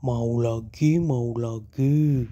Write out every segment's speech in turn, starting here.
Mau lagi, mau lagi.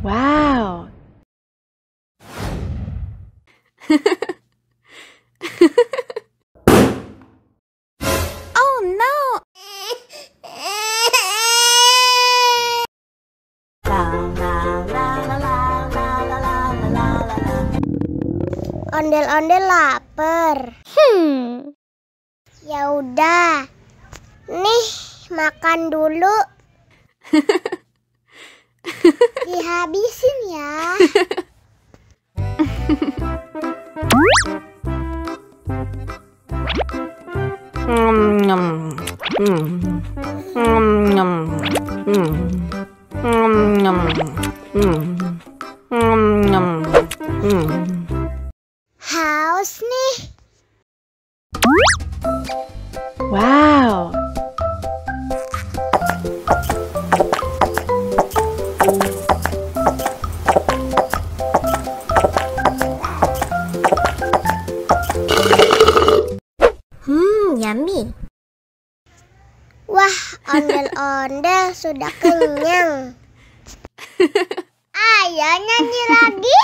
Wow. Oh no. Ondel-ondel lapar. Ya udah. Nih, makan dulu. Dihabisin ya. Haus nih. Wow. Yummy. Wah, ondel-ondel sudah kenyang. Ayo nyanyi lagi.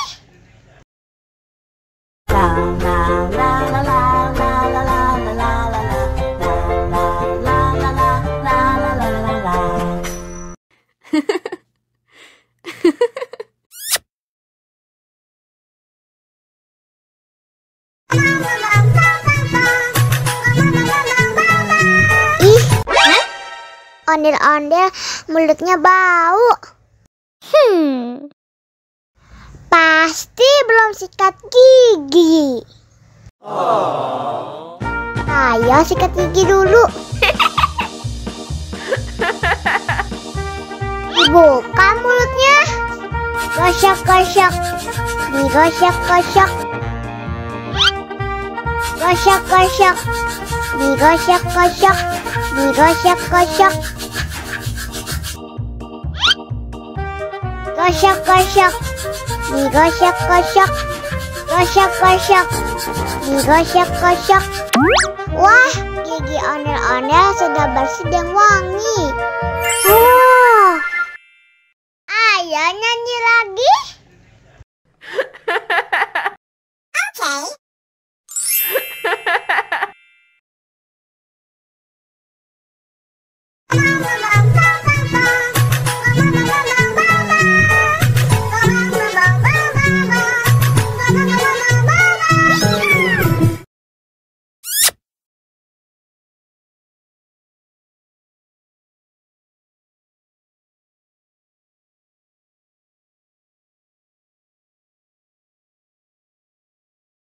Ondel-ondel mulutnya bau. Pasti belum sikat gigi. Ayo sikat gigi dulu. Dibuka mulutnya. Gosok-gosok. Digosok-gosok. Gosok-gosok. Digosok-gosok. Digosok-gosok. Gosok-gosok. Digosok-gosok. Gosok-gosok. Digosok-gosok. Wah, gigi ondel-ondel sudah bersih dan wangi. Ayo nyanyi lagi.